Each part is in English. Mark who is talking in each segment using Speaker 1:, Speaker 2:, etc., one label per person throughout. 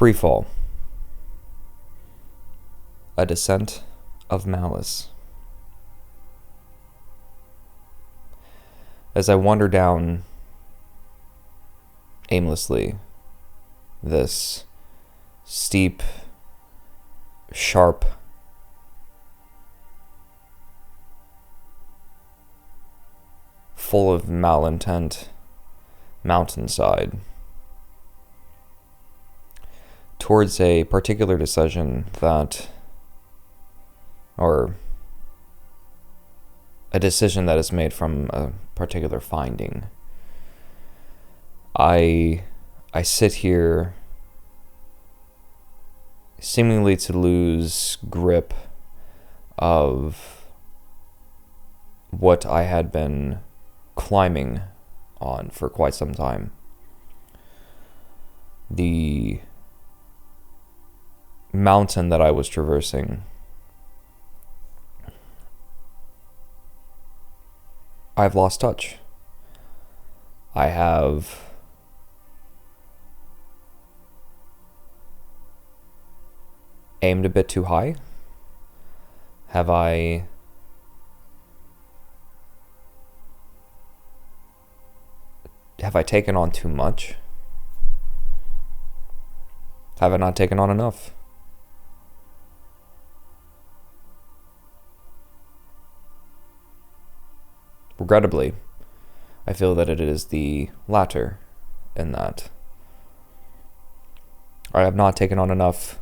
Speaker 1: Freefall. A descent of malice. As I wander down aimlessly this steep, sharp, full of malintent mountainside towards a particular decision or a decision that is made from a particular finding. I sit here seemingly to lose grip of what I had been climbing on for quite some time. The mountain that I was traversing, I've lost touch. I have aimed a bit too high. Have I taken on too much? Have I not taken on enough? Regrettably, I feel that it is the latter in that I have not taken on enough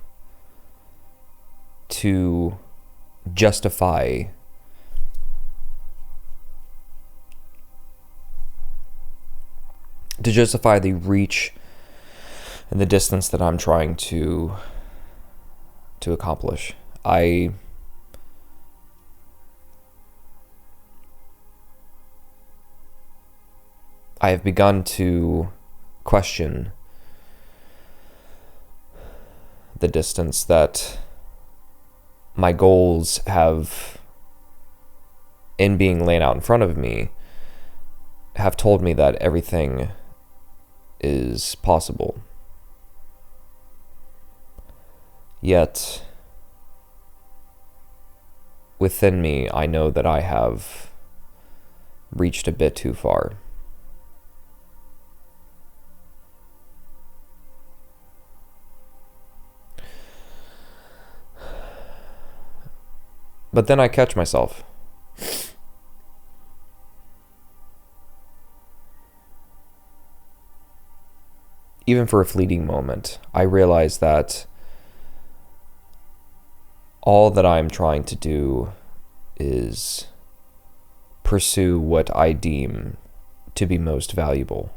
Speaker 1: to justify the reach and the distance that I'm trying to accomplish. I have begun to question the distance that my goals have, in being laid out in front of me, have told me that everything is possible. Yet, within me, I know that I have reached a bit too far. But then I catch myself. Even for a fleeting moment, I realize that all that I'm trying to do is pursue what I deem to be most valuable.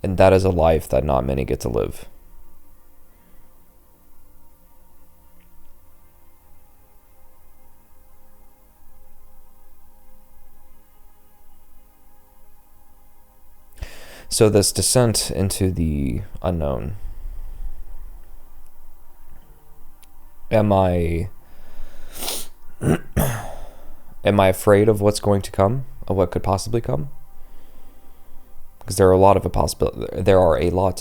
Speaker 1: And that is a life that not many get to live. So this descent into the unknown. Am I afraid of what's going to come, of what could possibly come? Because there are a lot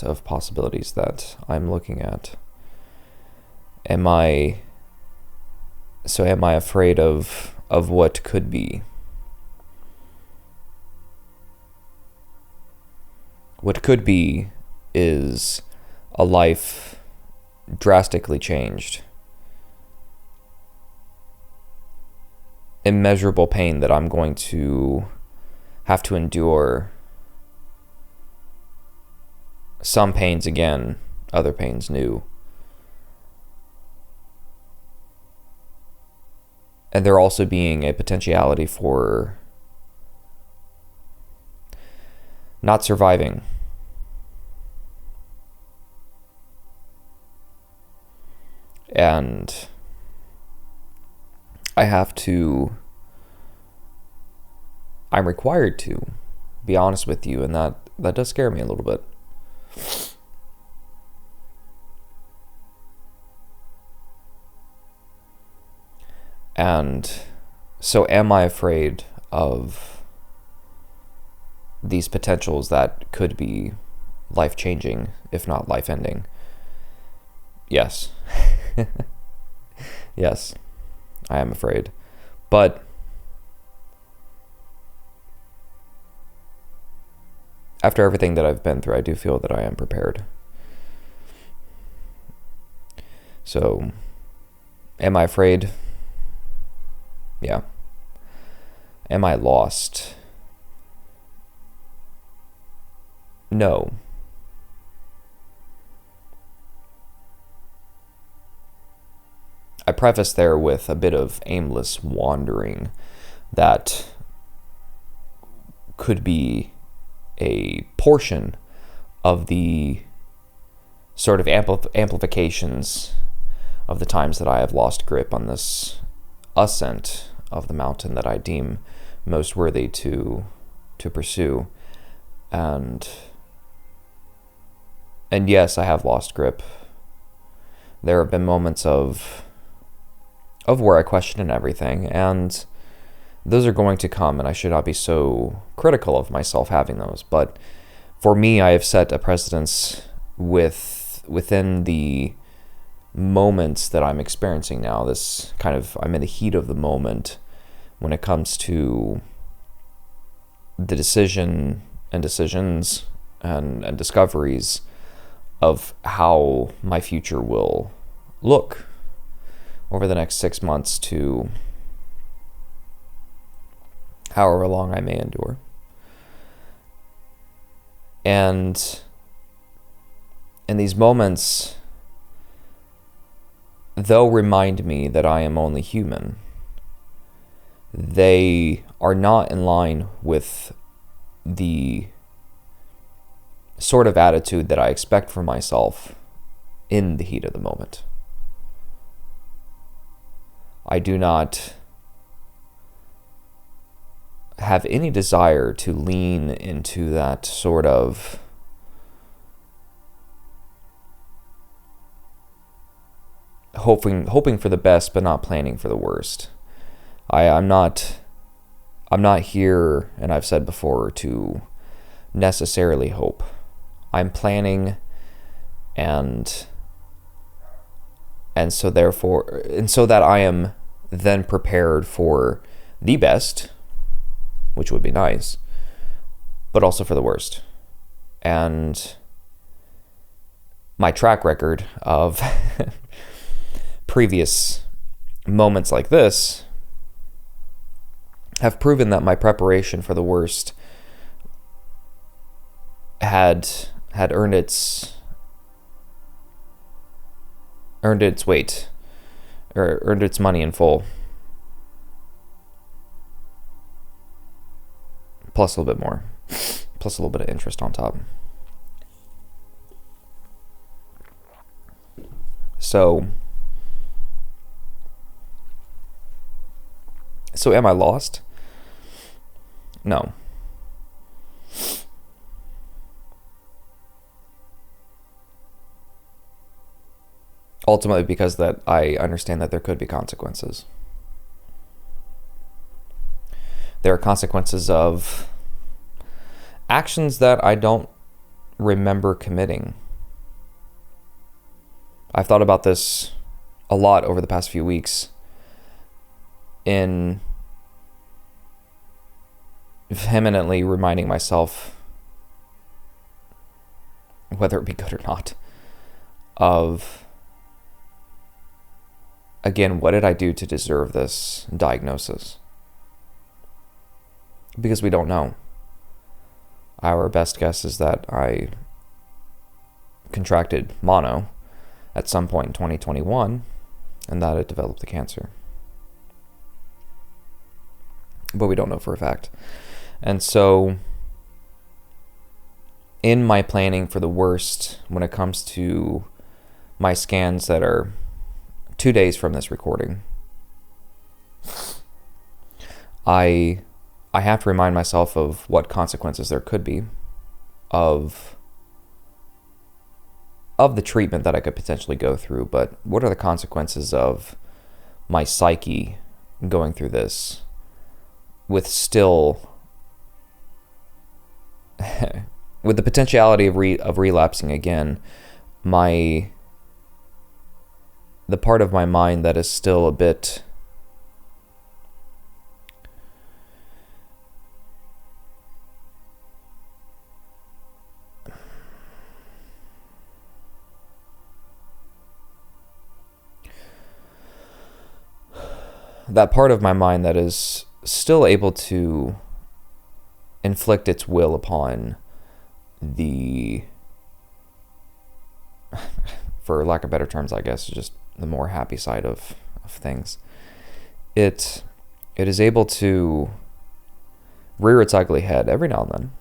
Speaker 1: of possibilities that I'm looking at. Am I afraid of what could be? What could be is a life drastically changed. Immeasurable pain that I'm going to have to endure. Some pains again, other pains new. And there also being a potentiality for not surviving. And I'm required to be honest with you, and that does scare me a little bit. And so am I afraid of these potentials that could be life-changing, if not life-ending. Yes. Yes, I am afraid. But after everything that I've been through, I do feel that I am prepared. So, am I afraid? Yeah. Am I lost? No. I preface there with a bit of aimless wandering that could be a portion of the sort of amplifications of the times that I have lost grip on this ascent of the mountain that I deem most worthy to pursue. And yes, I have lost grip. There have been moments of where I question everything, and those are going to come, and I should not be so critical of myself having those. But for me, I have set a precedence within the moments that I'm experiencing now. This kind of, I'm in the heat of the moment when it comes to the decisions and discoveries of how my future will look over the next 6 months to however long I may endure. And in these moments, though remind me that I am only human, they are not in line with the sort of attitude that I expect from myself in the heat of the moment. I do not have any desire to lean into that sort of hoping for the best but not planning for the worst. I'm not here, and I've said before, to necessarily hope. I'm planning, and so that I am then prepared for the best, which would be nice, but also for the worst. And my track record of previous moments like this have proven that my preparation for the worst had earned its weight, or earned its money in full, plus a little bit more, plus a little bit of interest on top. So am I lost? No. Ultimately, because that I understand that there could be consequences. There are consequences of actions that I don't remember committing. I've thought about this a lot over the past few weeks in vehemently reminding myself, whether it be good or not, of, again, what did I do to deserve this diagnosis? Because we don't know. Our best guess is that I contracted mono at some point in 2021 and that it developed the cancer. But we don't know for a fact. And so in my planning for the worst, when it comes to my scans that are 2 days from this recording, I have to remind myself of what consequences there could be of the treatment that I could potentially go through, but what are the consequences of my psyche going through this with still with the potentiality of relapsing again, the part of my mind that is still a bit that part of my mind that is still able to inflict its will upon the, for lack of better terms, I guess, just the more happy side of things. It is able to rear its ugly head every now and then.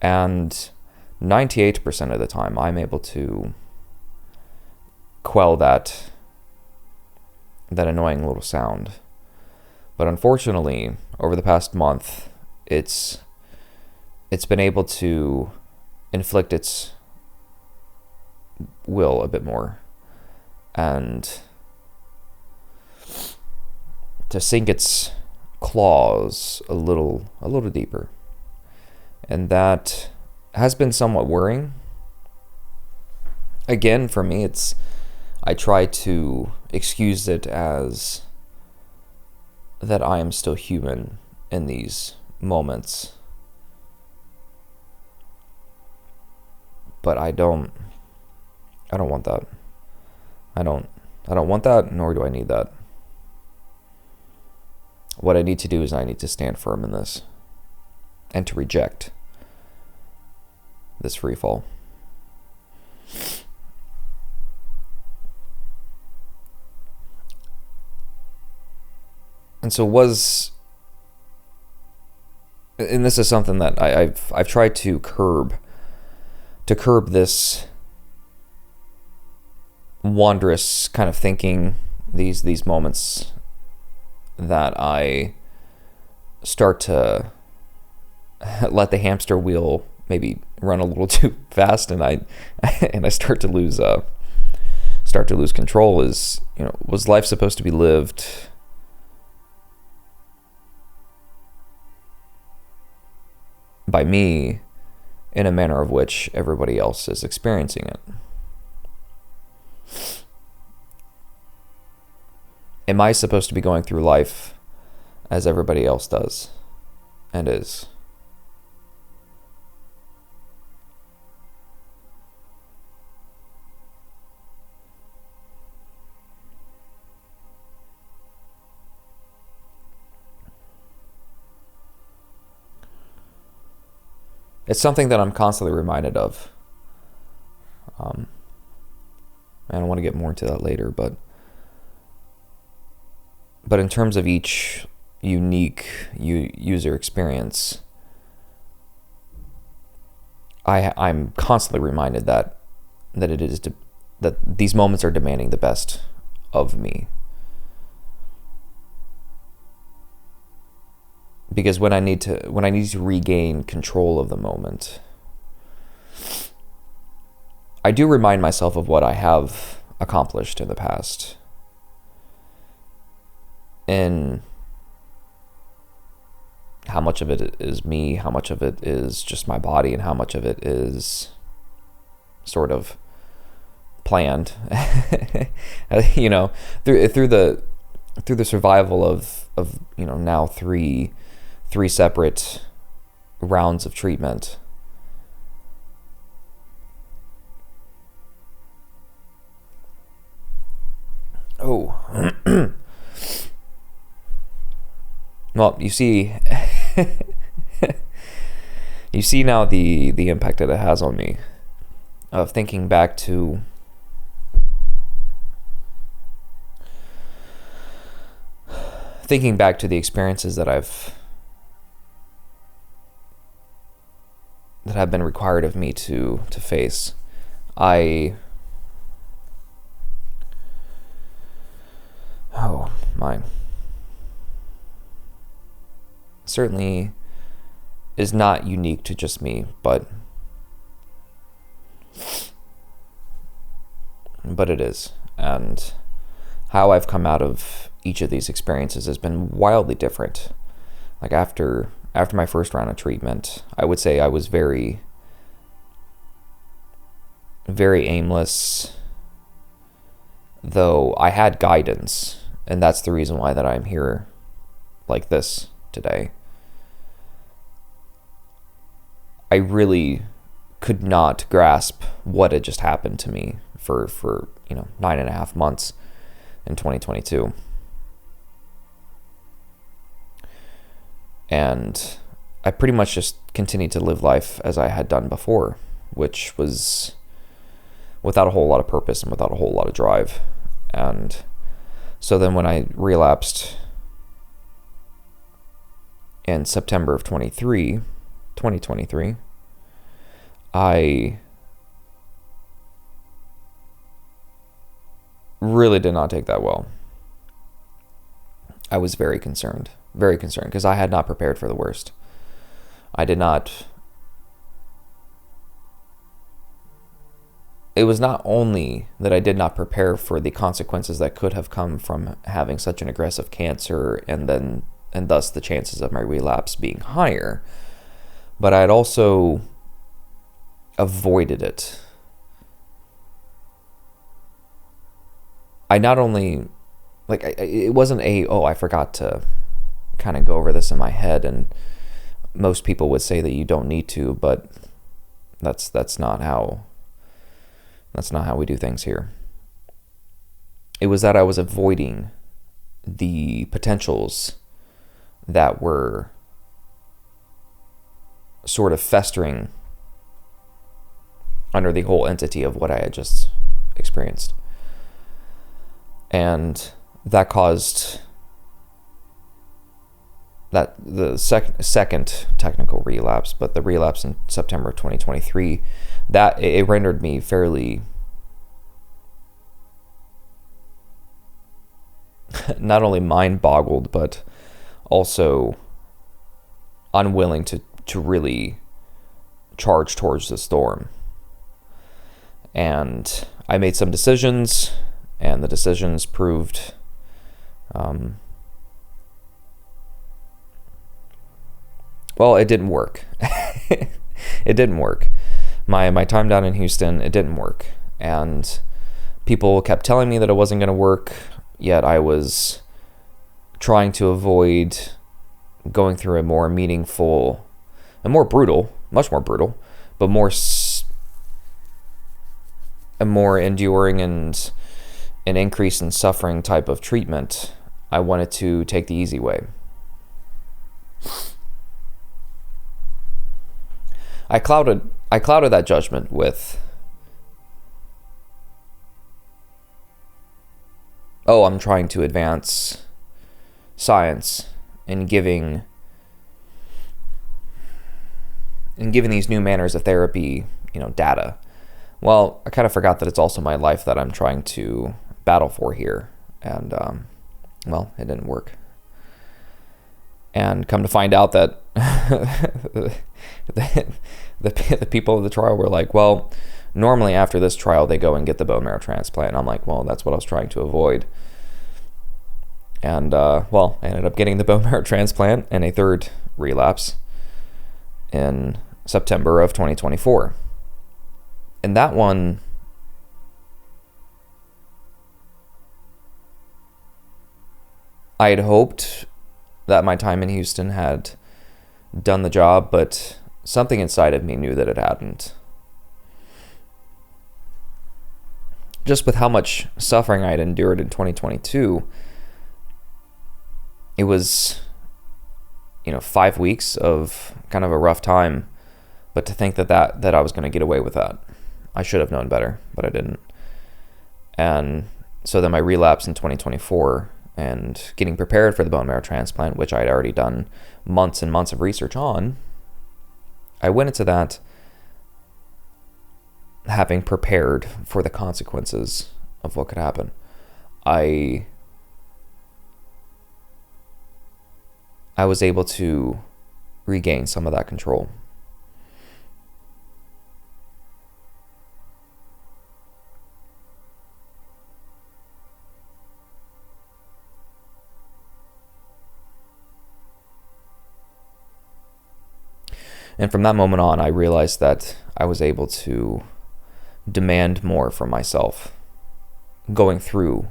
Speaker 1: And 98% of the time, I'm able to quell that annoying little sound. But unfortunately, over the past month, it's been able to inflict its will a bit more, and to sink its claws a little deeper. And that has been somewhat worrying. Again, for me, I try to excuse it as that I am still human in these moments. But I don't want that. I don't want that, nor do I need that. What I need to do is I need to stand firm in this and to reject this free fall. And so and this is something that I've tried to curb this wondrous kind of thinking, these moments that I start to let the hamster wheel maybe run a little too fast, and I start to lose control. Is, was life supposed to be lived by me in a manner of which everybody else is experiencing it? Am I supposed to be going through life as everybody else does and is? It's something that I'm constantly reminded of. And I want to get more into that later, but in terms of each unique user experience, I'm constantly reminded that these moments are demanding the best of me. Because when I need to regain control of the moment, I do remind myself of what I have accomplished in the past, and how much of it is me, how much of it is just my body, and how much of it is sort of planned. Through the survival of now three separate rounds of treatment. Oh. Well, you see now the impact that it has on me, of thinking back to the experiences that have been required of me to face. Oh my. Certainly is not unique to just me, but it is. And how I've come out of each of these experiences has been wildly different. Like after after my first round of treatment, I would say I was very, very aimless, though I had guidance, and that's the reason why that I'm here like this today. I really could not grasp what had just happened to me for 9.5 months in 2022. And I pretty much just continued to live life as I had done before, which was without a whole lot of purpose and without a whole lot of drive. And so then when I relapsed in September of 2023, I really did not take that well. I was very concerned, because I had not prepared for the worst. It was not only that I did not prepare for the consequences that could have come from having such an aggressive cancer and thus the chances of my relapse being higher, but I had also avoided it. I not only, it wasn't I forgot to kind of go over this in my head, and most people would say that you don't need to, but that's not how we do things here. It was that I was avoiding the potentials that were sort of festering under the whole entity of what I had just experienced. And that caused that the second technical relapse, but the relapse in September 2023, that it rendered me fairly not only mind-boggled, but also unwilling to really charge towards the storm. And I made some decisions, and the decisions proved it didn't work. It didn't work. My time down in Houston, it didn't work. And people kept telling me that it wasn't going to work, yet I was trying to avoid going through a more meaningful, a more brutal, much more brutal, but a more enduring and an increase in suffering type of treatment. I wanted to take the easy way. I clouded that judgment with, I'm trying to advance science and giving these new manners of therapy, data. Well, I kind of forgot that it's also my life that I'm trying to battle for here, and it didn't work. And come to find out that the people of the trial were like, well, normally after this trial they go and get the bone marrow transplant. And I'm like, well, that's what I was trying to avoid. And I ended up getting the bone marrow transplant and a third relapse in September of 2024. And that one, I had hoped that my time in Houston had done the job, but something inside of me knew that it hadn't. Just with how much suffering I had endured in 2022, it was, 5 weeks of kind of a rough time, but to think that I was going to get away with that. I should have known better, but I didn't. And so then my relapse in 2024 and getting prepared for the bone marrow transplant, which I had already done months and months of research on, I went into that having prepared for the consequences of what could happen. I was able to regain some of that control. And from that moment on, I realized that I was able to demand more from myself going through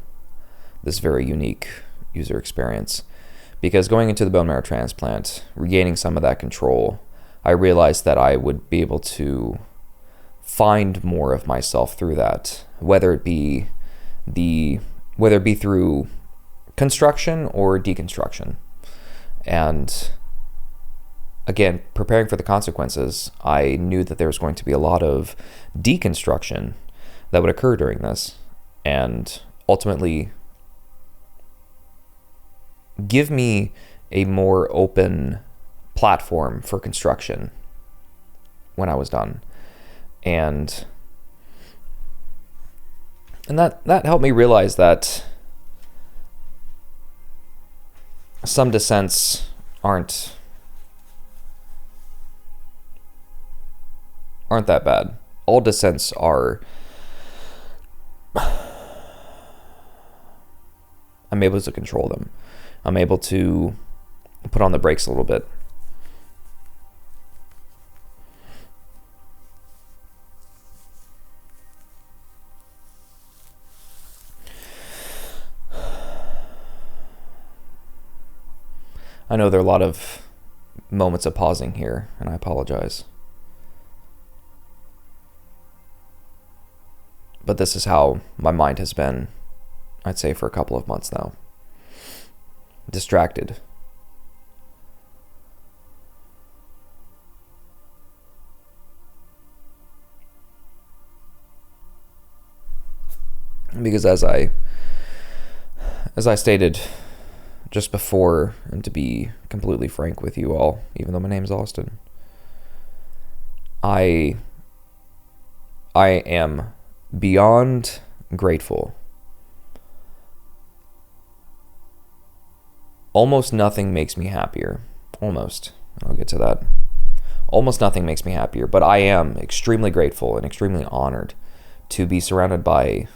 Speaker 1: this very unique user experience. Because going into the bone marrow transplant, regaining some of that control, I realized that I would be able to find more of myself through that, whether it be through construction or deconstruction. And again, preparing for the consequences, I knew that there was going to be a lot of deconstruction that would occur during this, and ultimately give me a more open platform for construction when I was done. And that helped me realize that some dissents aren't that bad. All dissents are, I'm able to control them. I'm able to put on the brakes a little bit. I know there are a lot of moments of pausing here, and I apologize. But this is how my mind has been, I'd say, for a couple of months now. Distracted. Because as I stated just before, and to be completely frank with you all, even though my name's Austin, I am beyond grateful. Almost nothing makes me happier. Almost. I'll get to that. Almost nothing makes me happier, but I am extremely grateful and extremely honored to be surrounded by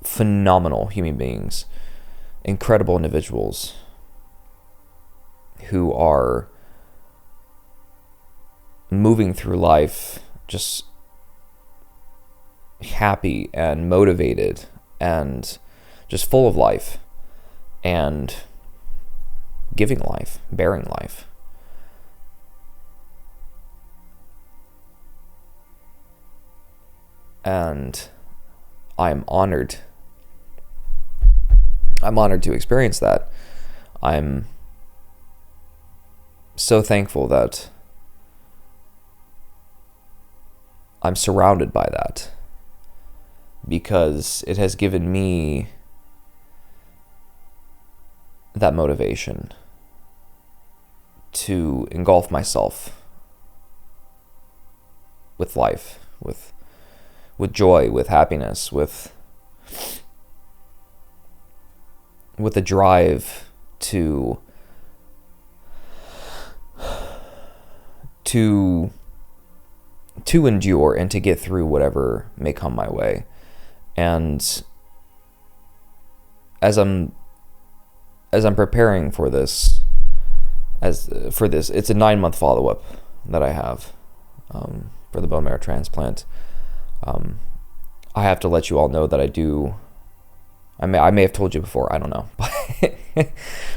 Speaker 1: phenomenal human beings, incredible individuals who are moving through life just happy and motivated and just full of life and giving life, bearing life. And I'm honored. I'm honored to experience that. I'm so thankful that I'm surrounded by that, because it has given me that motivation to engulf myself with life, with joy, with happiness, with the drive to endure and to get through whatever may come my way. And as I'm preparing for this, it's a 9-month follow-up that I have for the bone marrow transplant. I have to let you all know that I may have told you before, I don't know.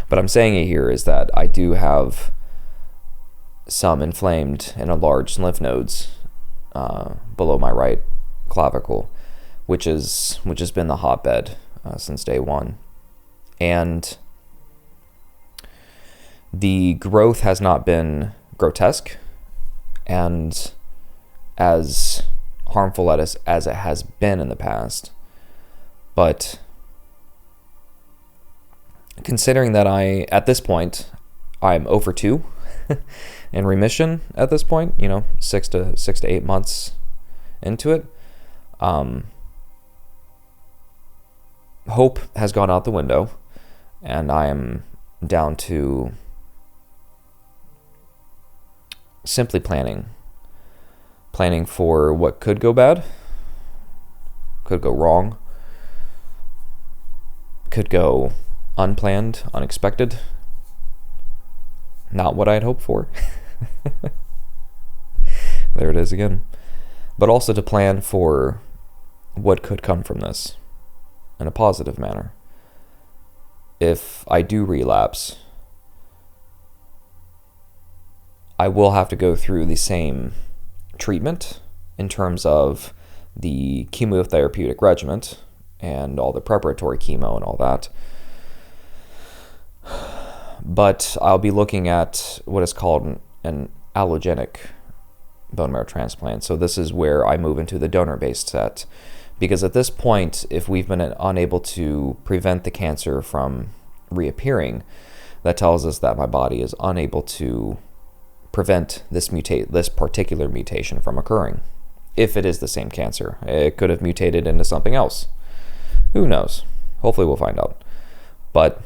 Speaker 1: But I'm saying it here is that I do have some inflamed and enlarged lymph nodes below my right clavicle, which has been the hotbed since day one. And the growth has not been grotesque and as harmful as it has been in the past. But considering that at this point, I'm 0 for 2 in remission at this point, 6 to 8 months into it, hope has gone out the window, and I am down to simply planning for what could go bad, could go wrong, could go unplanned, unexpected, not what I had hoped for. There it is again. But also to plan for what could come from this in a positive manner. If I do relapse, I will have to go through the same treatment in terms of the chemotherapeutic regimen and all the preparatory chemo and all that. But I'll be looking at what is called an allogenic bone marrow transplant. So this is where I move into the donor-based set. Because at this point, if we've been unable to prevent the cancer from reappearing, that tells us that my body is unable to prevent this particular mutation from occurring. If it is the same cancer, it could have mutated into something else. Who knows? Hopefully we'll find out. But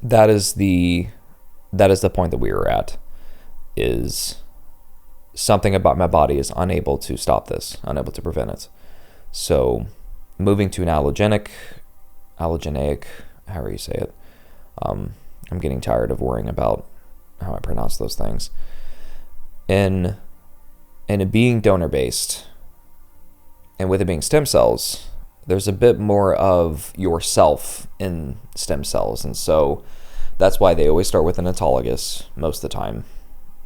Speaker 1: that is the point that we were at, is something about my body is unable to stop this, unable to prevent it. So moving to an allogeneic, however you say it. I'm getting tired of worrying about how I pronounce those things. In it being donor-based, and with it being stem cells, there's a bit more of yourself in stem cells. And so that's why they always start with an autologous most of the time.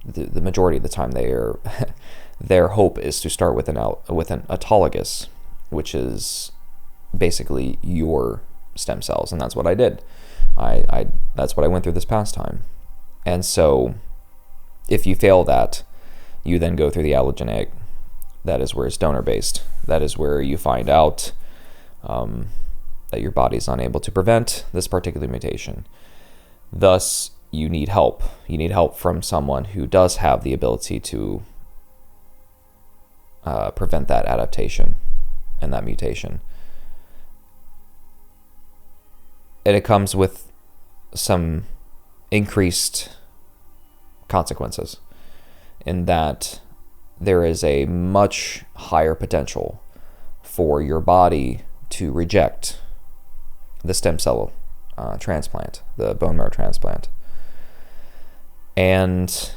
Speaker 1: The majority of the time their hope is to start with an autologous, which is basically your stem cells. And that's what I did. That's what I went through this past time. And so if you fail that, you then go through the allogeneic. That is where it's donor-based. That is where you find out that your body is unable to prevent this particular mutation. Thus, you need help. You need help from someone who does have the ability to prevent that adaptation and that mutation. And it comes with some increased consequences in that there is a much higher potential for your body to reject the stem cell transplant, the bone marrow transplant. And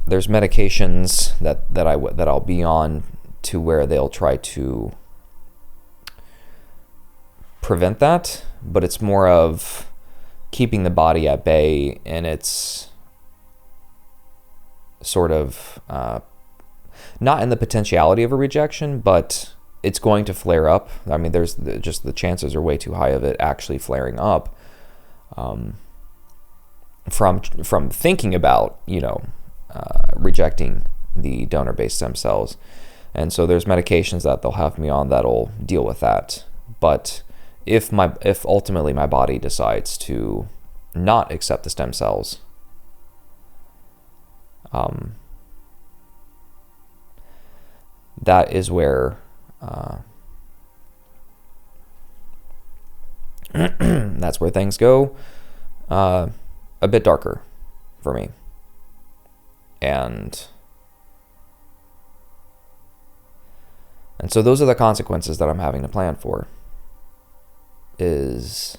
Speaker 1: there's medications that I'll be on to where they'll try to prevent that, but it's more of keeping the body at bay, and it's sort of not in the potentiality of a rejection, but it's going to flare up. I mean, there's just the chances are way too high of it actually flaring up from thinking about, rejecting the donor-based stem cells. And so there's medications that they'll have me on that'll deal with that. But if ultimately my body decides to not accept the stem cells, that is where that's where things go a bit darker for me. And so those are the consequences that I'm having to plan for, is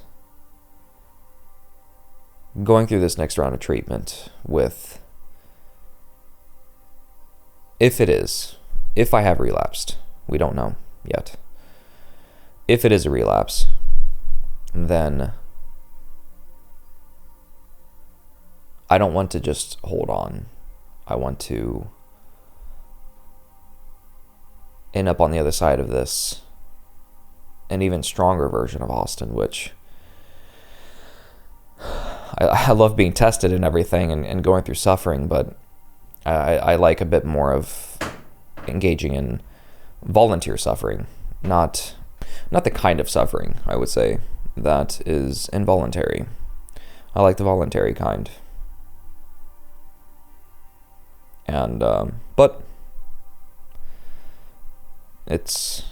Speaker 1: going through this next round of treatment with, if I have relapsed, we don't know yet. If it is a relapse, then I don't want to just hold on. I want to end up on the other side of this an even stronger version of Austin, which I love being tested and everything and going through suffering, but I like a bit more of engaging in volunteer suffering, not the kind of suffering, I would say, that is involuntary. I like the voluntary kind. And but it's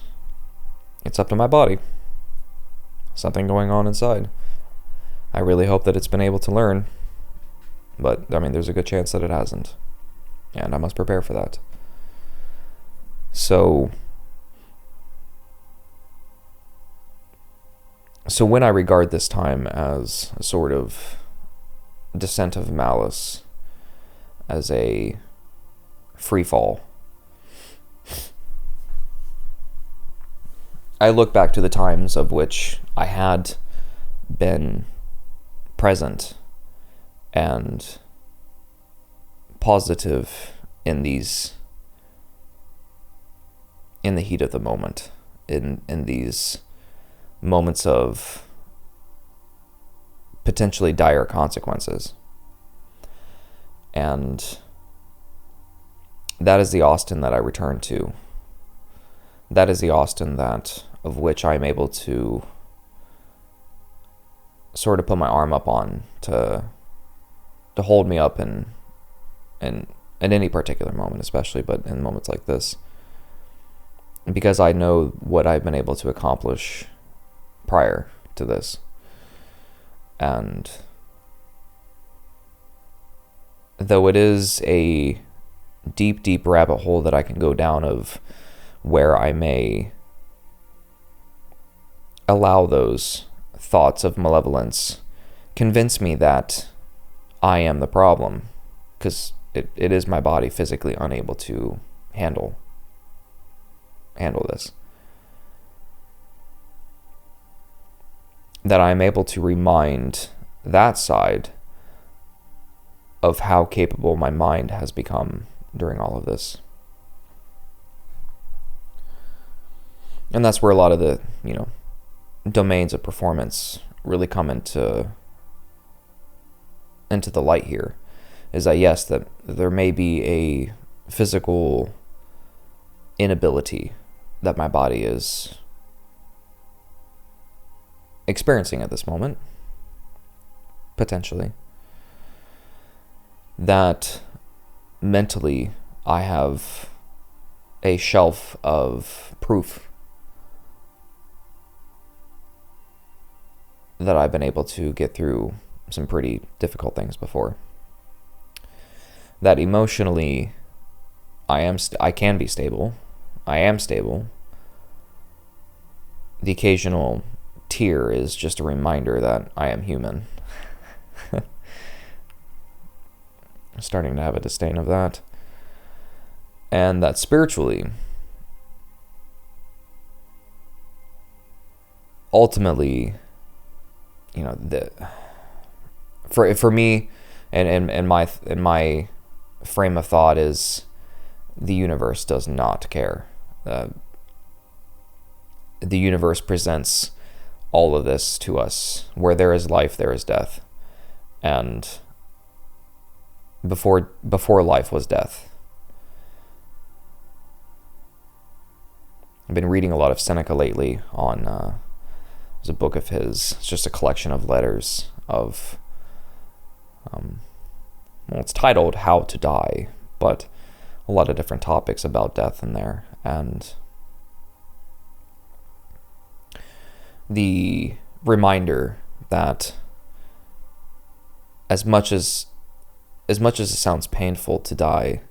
Speaker 1: up to my body. Something going on inside. I really hope that it's been able to learn, but I mean, there's a good chance that it hasn't, and I must prepare for that. So when I regard this time as a sort of descent of malice, as a free fall. I look back to the times of which I had been present and positive in the heat of the moment, in these moments of potentially dire consequences. And that is the Austin that I return to. That is the Austin of which I'm able to sort of put my arm up on to hold me up in any particular moment, especially, but in moments like this. Because I know what I've been able to accomplish prior to this. And though it is a deep, deep rabbit hole that I can go down of where I may allow those thoughts of malevolence convince me that I am the problem, because it is my body physically unable to handle this. That I'm able to remind that side of how capable my mind has become during all of this. And that's where a lot of the, domains of performance really come into the light here. Is that, yes, that there may be a physical inability that my body is experiencing at this moment, potentially. That mentally I have a shelf of proof that I've been able to get through some pretty difficult things before. That emotionally I can be stable. I am stable. The occasional tear is just a reminder that I am human. I'm starting to have a disdain of that. And that spiritually, ultimately, for me, and my frame of thought is, the universe does not care. The universe presents all of this to us. Where there is life, there is death. And before life was death. I've been reading a lot of Seneca lately on, there's a book of his, it's just a collection of letters of, it's titled How to Die, but a lot of different topics about death in there. And the reminder that as much as it sounds painful to die,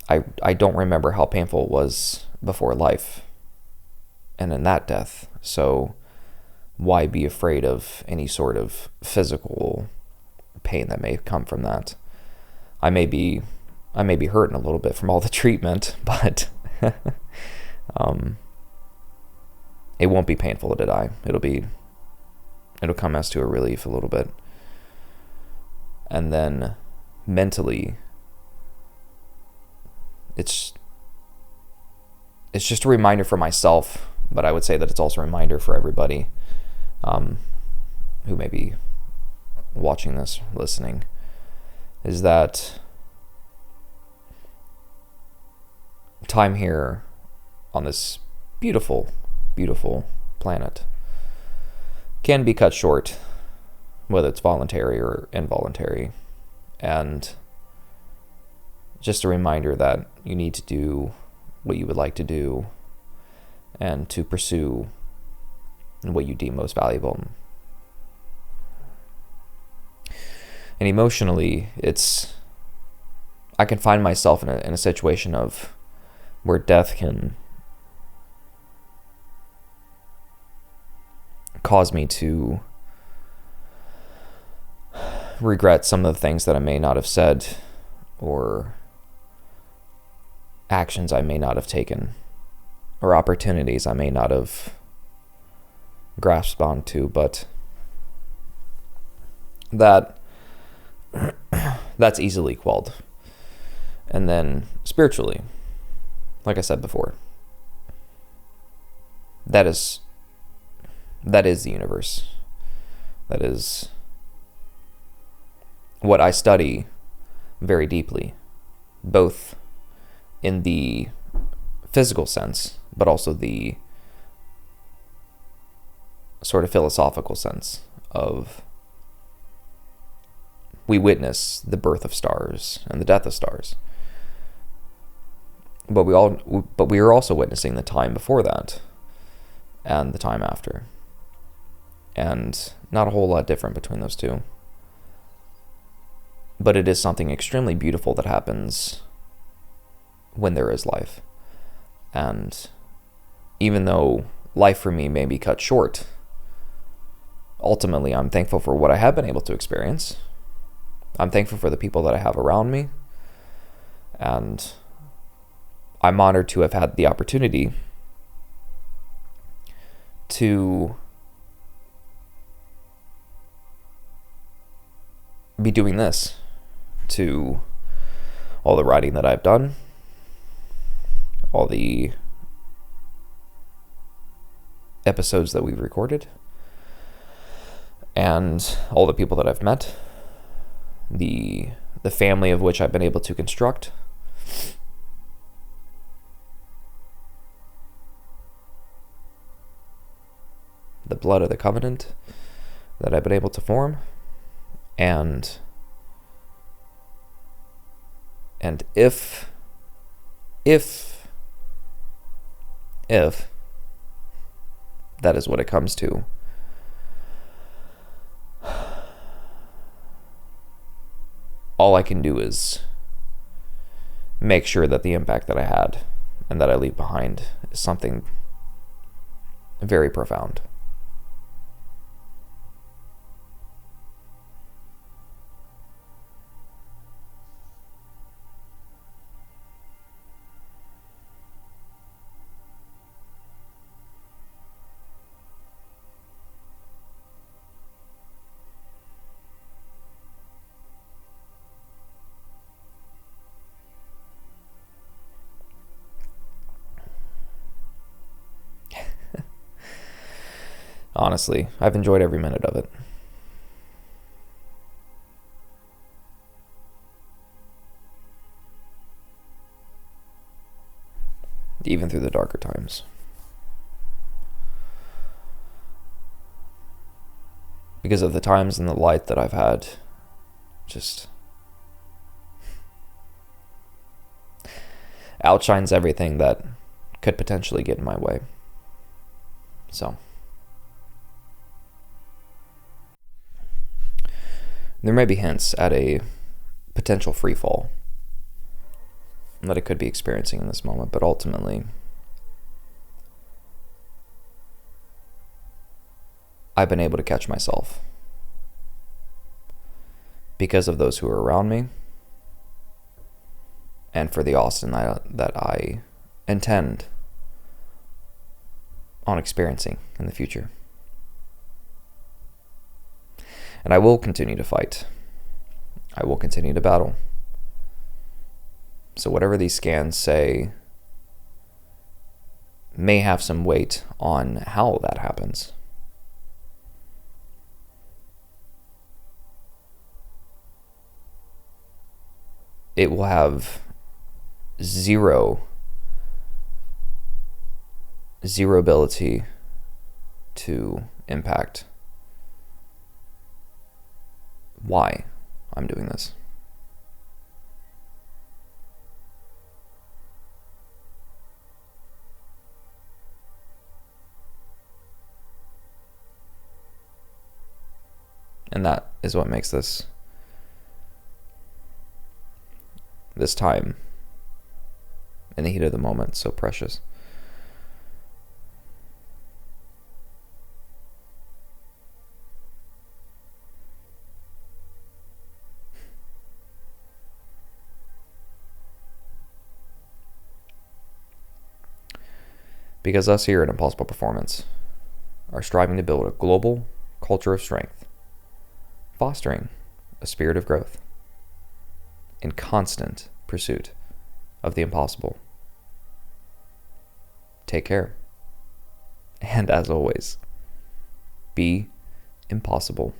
Speaker 1: I don't remember how painful it was before life and in that death. So why be afraid of any sort of physical pain that may come from that? I may be hurting a little bit from all the treatment, but it won't be painful to die. It'll come as to a relief a little bit. And then mentally, it's just a reminder for myself, but I would say that it's also a reminder for everybody who may be watching this, listening, is that time here on this beautiful, beautiful planet can be cut short, whether it's voluntary or involuntary. And just a reminder that you need to do what you would like to do and to pursue what you deem most valuable. And emotionally, I can find myself in a situation of where death can cause me to regret some of the things that I may not have said or actions I may not have taken or opportunities I may not have grasped onto, but that's easily quelled. And then spiritually, like I said before, that is the universe. That is what I study very deeply, both in the physical sense, but also the sort of philosophical sense of we witness the birth of stars and the death of stars. But we are also witnessing the time before that and the time after. And not a whole lot different between those two. But it is something extremely beautiful that happens when there is life. And even though life for me may be cut short, ultimately I'm thankful for what I have been able to experience. I'm thankful for the people that I have around me. And I'm honored to have had the opportunity to be doing this, to all the writing that I've done, all the episodes that we've recorded, and all the people that I've met, the family of which I've been able to construct. The blood of the covenant that I've been able to form. And if that is what it comes to, all I can do is make sure that the impact that I had and that I leave behind is something very profound. Honestly, I've enjoyed every minute of it. Even through the darker times. Because of the times and the light that I've had, just outshines everything that could potentially get in my way. So there may be hints at a potential free fall that I could be experiencing in this moment, but ultimately, I've been able to catch myself because of those who are around me and for the Austin that I intend on experiencing in the future. And I will continue to fight. I will continue to battle. So whatever these scans say may have some weight on how that happens. It will have zero ability to impact why I'm doing this. And that is what makes this time in the heat of the moment so precious. because us here at Impossible Performance are striving to build a global culture of strength, fostering a spirit of growth in constant pursuit of the impossible. Take care. And as always, be impossible.